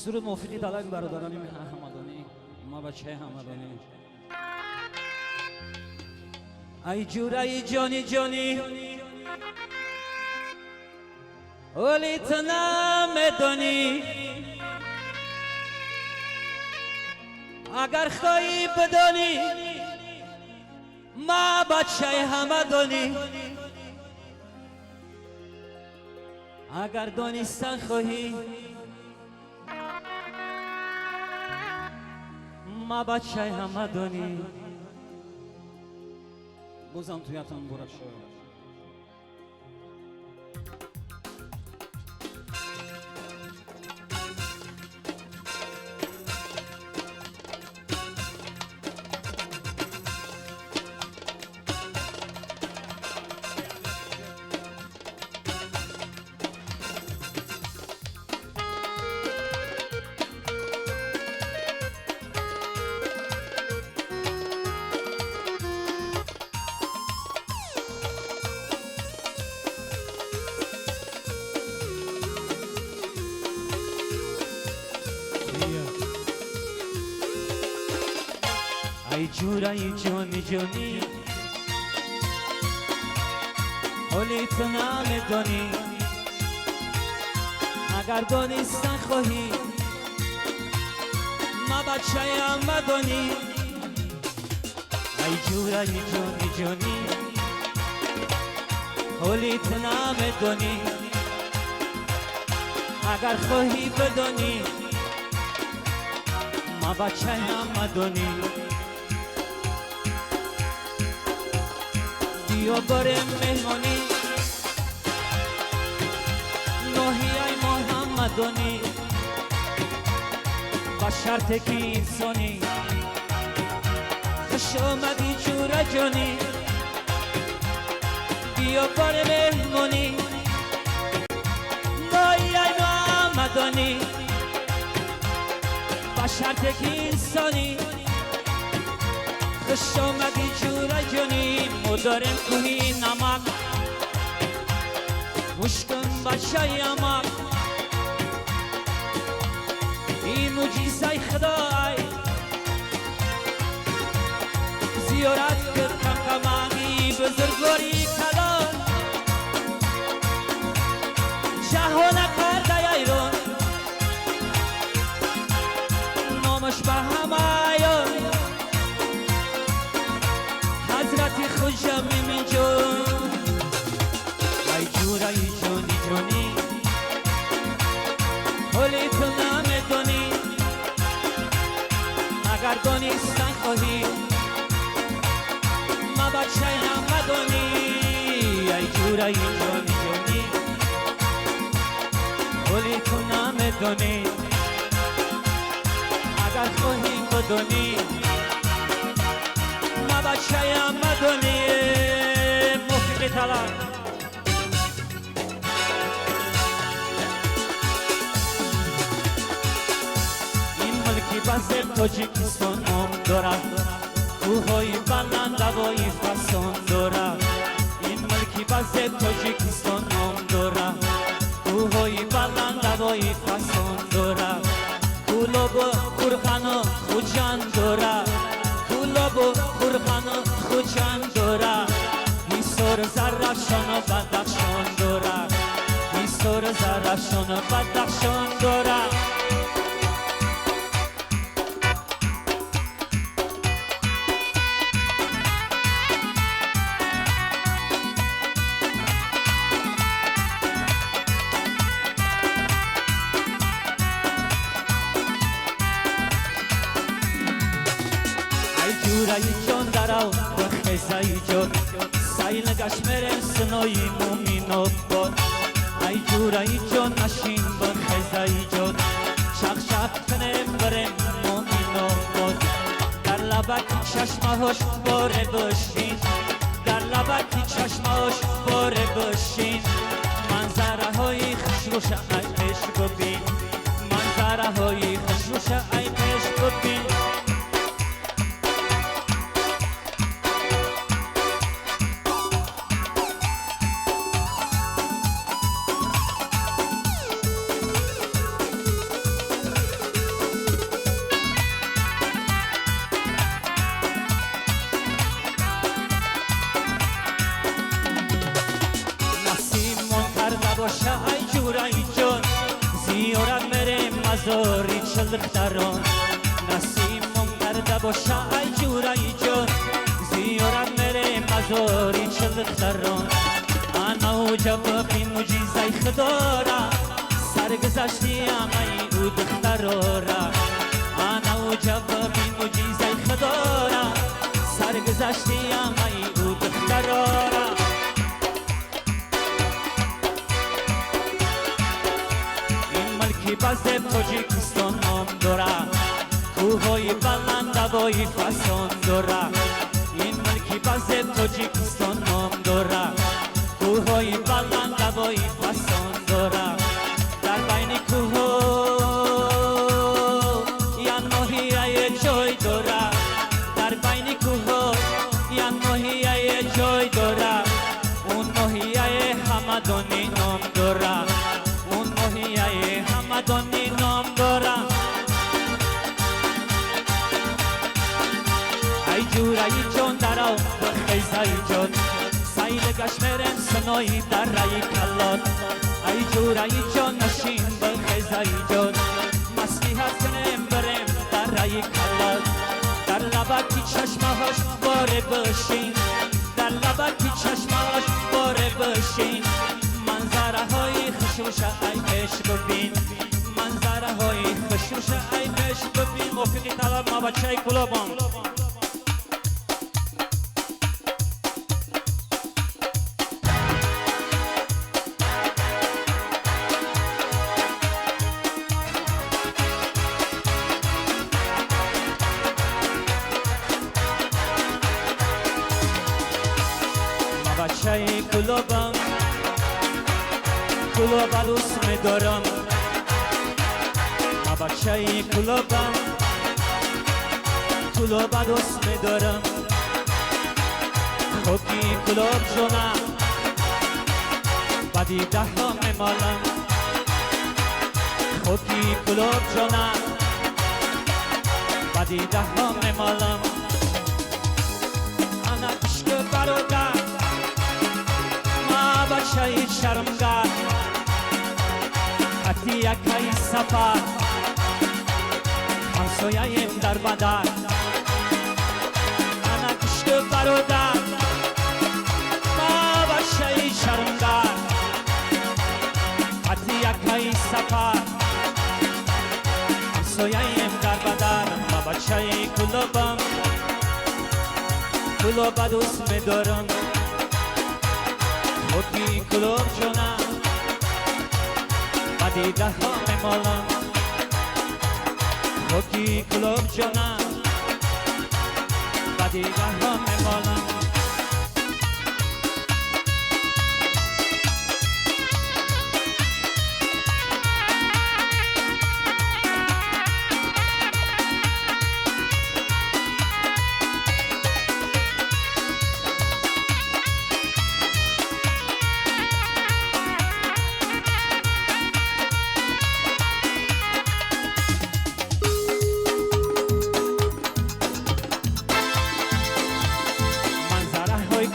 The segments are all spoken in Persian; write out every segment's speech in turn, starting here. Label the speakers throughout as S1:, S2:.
S1: سرود موفقی دادن برادران همدانی ما بچه همدانی. ای جورای جانی جانی ولی تو نمیدانی، اگر خواهی بدانی ما بچه همدانی، اگر دانستن خواهی ما بچه همدانی. بازم تویتان برد شد. ای جورای جانی جانی ولی تو نمیدانی، اگر دانستن خواهی ما بچه همدانی. ای جورای جانی جانی ولی تو نمیدانی، اگر خواهی بدانی ما بچه همدانی. بیا بریم مهمانی نوحی ای محمدانی، با شرط که انسانی خوش آمدی جور جانی. بیا بریم مهمانی نوحی ای محمدانی، با شرط که انسانی خوش آمدی جور جانی. مدارم کوهی نمک مشکن بچه یمک، این مجیزه خدای زیارت کرد کمکمانی بزرگواری کلان جهان کرده ایران نامش به همه حضرت خوشم من جون. ای جورای جانی جانی ولی تو نمیدانی، اگر دانستن خواهی ما بچه همدانی. ای جورای جانی جانی ولی تو نمیدانی، اگر خواهی بدانی ما بچه همدانی. موسیقی طلب این ملکی بزر تاجیکستان نام دارد، کوههای بلند هوای فسان دارد. این ملکی بزر تاجیکستان نام دارد، کوههای بلند هوای فسان دارد. گلاب و قرخان و خوجان دارد، گلاب و قرخان و خوجان دارد. ایسور زرشان و بدخشان دارد، ایسور زرشان و بدخشان دارد. جورای جان دراو و خیزای جان سایل گشمرم سنوی مومین آباد. ای جورای جان نشین با خیزای جان شق شق کنم برم مومین آباد. در لبکی چشمهاش باره باشین، در لبکی چشمهاش باره باشین. منظره های خوشروش ای پیش ببین، منظره های خوشروش ای پیش ببین. مزاری چل دختران نسیمم کرده باشه ای جورایی جان زیارت میره مزاری چل دختران انا و جوابی مجیزه خدا را سرگذشتی ای او دخترا را انا و جوابی مجیزه خدا را سرگذشتی ای او دخترا را باز تاجیکستان نام داره کوههای بلند هوای فسان داره این ملکی باز تاجیکستان نام داره کوههای بلند هوای فسان داره در بین کوه یک ناحیه جای داره در بین کوه یک ناحیه جای داره اون ناحیه همدانی نام داره اون ناحیه همدانی نام داره ای جورایی جان درو بخیزای جان سیل گشمرم سنایی در رای کلات ای جورایی جان نشین بخیزای جان مسیحت کنم برم در رای کلات در لبکی چشمهاش باره بشین در لبکی چشمهاش باره بشین منظره های خشوش ای پیش ببین منظره های خشوش ای پیش ببین موفقی طلب ما بچه گلابان ما بچه گلابان گلاب دوست می‌دارم ما بچه گلابم گلاب دوست می‌دارم خوکی گلاب جونم بدی ده ها میمالم خوکی گلاب جونم بدی ده ها میمالم انا عشق برادر ما بچه شرمگر حتی یکی سفر همسایه‌ایم در بدر انا عشق برادر ما بچه شرمگر حتی یکی سفر همسایه‌ایم در بدر ما بچه گلابم گلاب دوست می‌دارم خوکی گلاب جونم بدی ده ها میمالم خوکی گلاب جونم بدی ده ها میمالم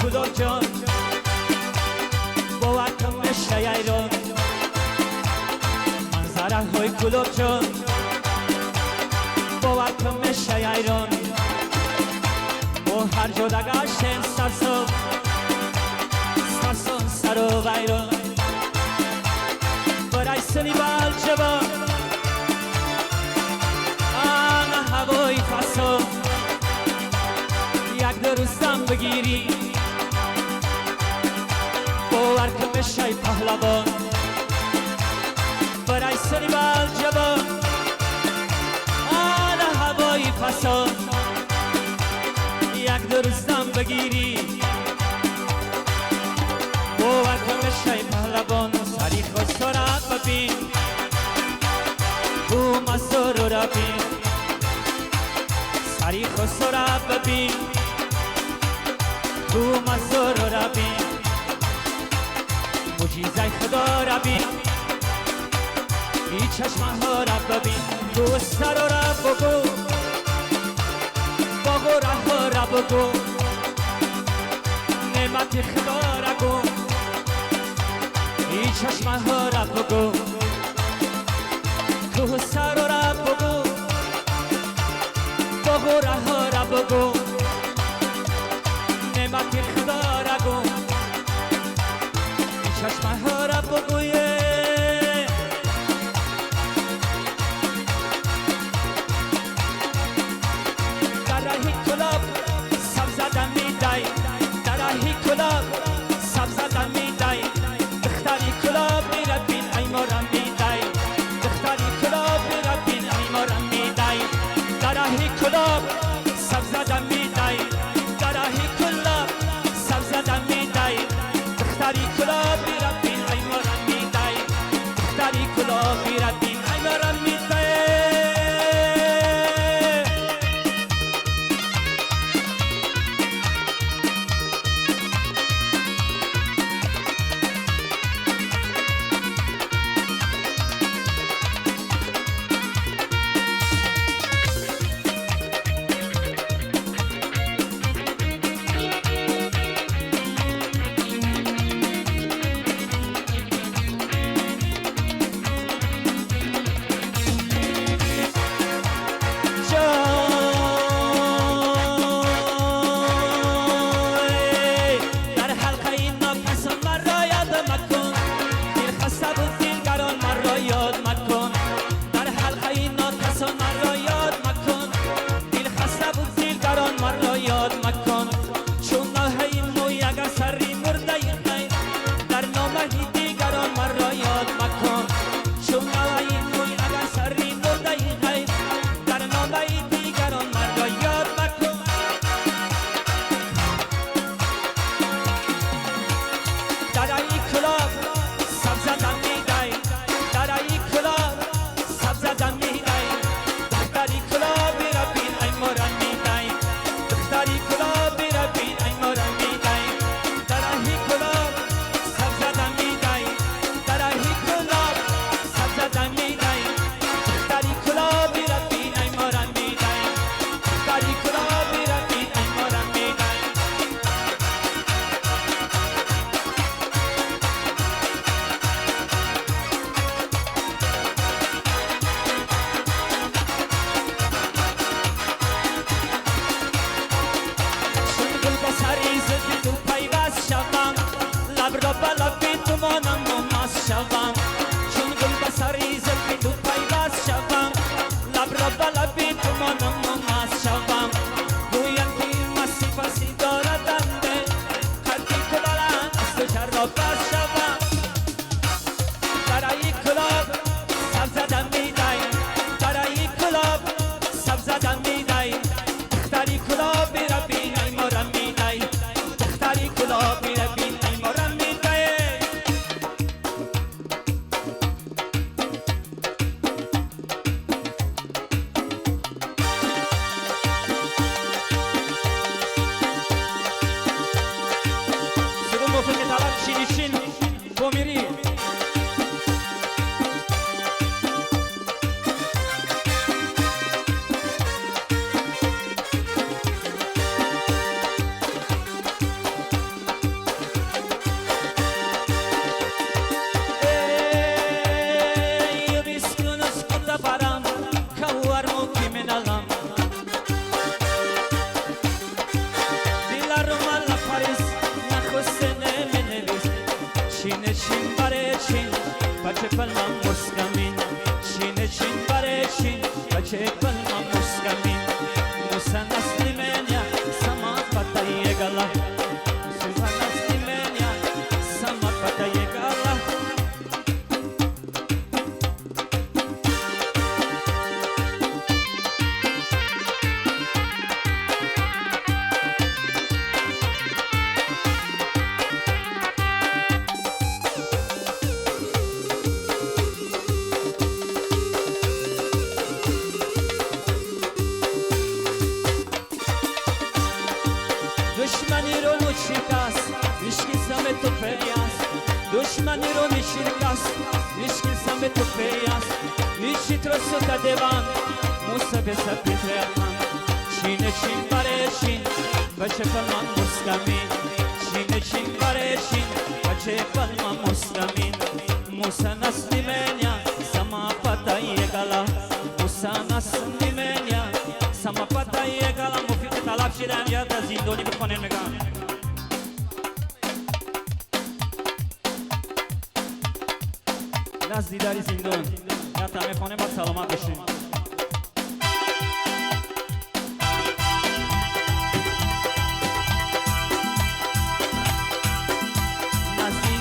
S1: گلاب جان باور کن میشه ایران منظره های گلاب جان باور کن میشه ایران با هر جا دگشتیم سرسان سرسان سر و ویران برای سنی بال جوان آن هوای فسان یک درستم بگیری باور کن میشه پهلوان برای سری بال جوان آن هوای فسان یک درستم بگیری باور کن میشه پهلوان سری خود را ببین او مسور را بین سری خود را ببین او مسور را بین مجیزه خدا را بین ای چشمه ها را ببین تو سر را بگو باغ و ره را بگو نعمت خدا را گو ای چشمه ها را بگو تو سر را بگو بگو رها را بگو نعمت خدا را گو چشمه ها را بگوی در راهی کلاب سب زدن میدای در راهی کلاب سب زدن میدای دختری کلاب میرد بین ای مارم میدای دختری کلاب میرد بین ای مارم میدای در راهی کلاب سب زدن میدای در راهی کلاب سب زدن میدای دختری کلاب میرد بین ای مارم میدای دختری کلاب میرد بین ای مارم میدای
S2: Dushmani ro nishirkas, nishkilsam be tu peyas, nishitro suta devan, musa besa pitreman. Shine shin bareshin, bache palman muslamin. Shine shin bareshin, bache palman muslamin. Musa nasli menya, sama patayega.
S1: یگالا موساناس نیمنیا سماپتا یگالا مفید طلب شدم یاد از زندونی بخونه میگم نزدی داری زندون یا تمه خانه با سلامت بشین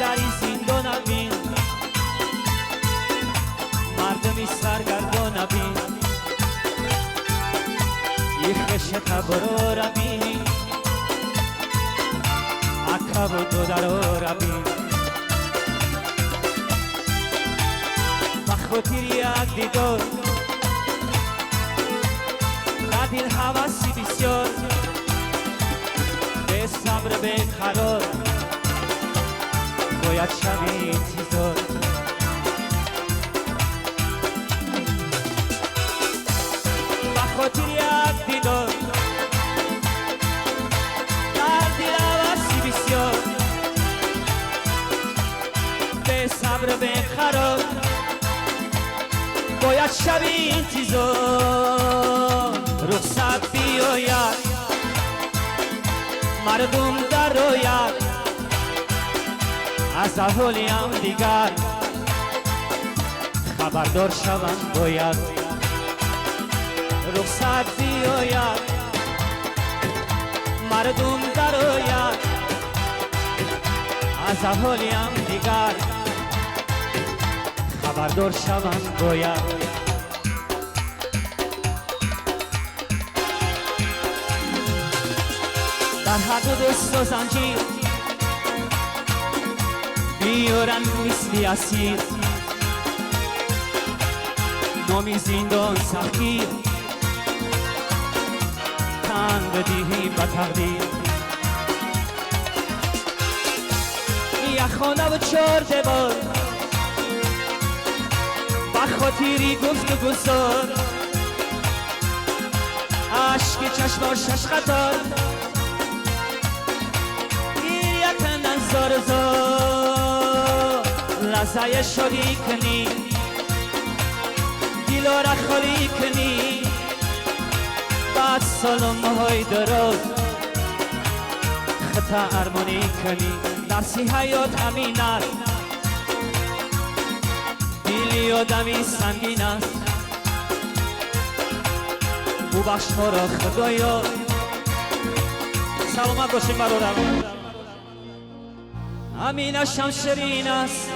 S1: داری زندون بین مردمی سرگردان بین یک خشت برو را بین عقب و دو درو را بین بخوتیر یک دیدار در دل حواسی بسیار به صبر به قرار باید شبی انتظار بخاطر یک دیدار در دل حواسی بسیار به صبر به قرار باید شبی انتظار رخصت بیاید مردم در روید از احوالیم دیگر خبردار شوند باید رخصت بیاید مردم درآید از احوالیم دیگر خبردار شوند باید در هر دو دست و زنجیر بیارن مثلی اسیر نامی زندان سختی تن بدهی به تقدیر یک خانه و چار دیوار بخاطری گفت و گذار عشق چشم و شش خطار یک نظر زار لحظه شادی کنی دل را خالی کنی بعد سالم های دراز خطا ارمانی کنی درسی حیات همین است دلی آدمی سنگین است ببخش ما را خدایا سلامت باشیم برادران همین شمشرین است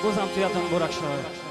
S1: بازم تویتون برک شاید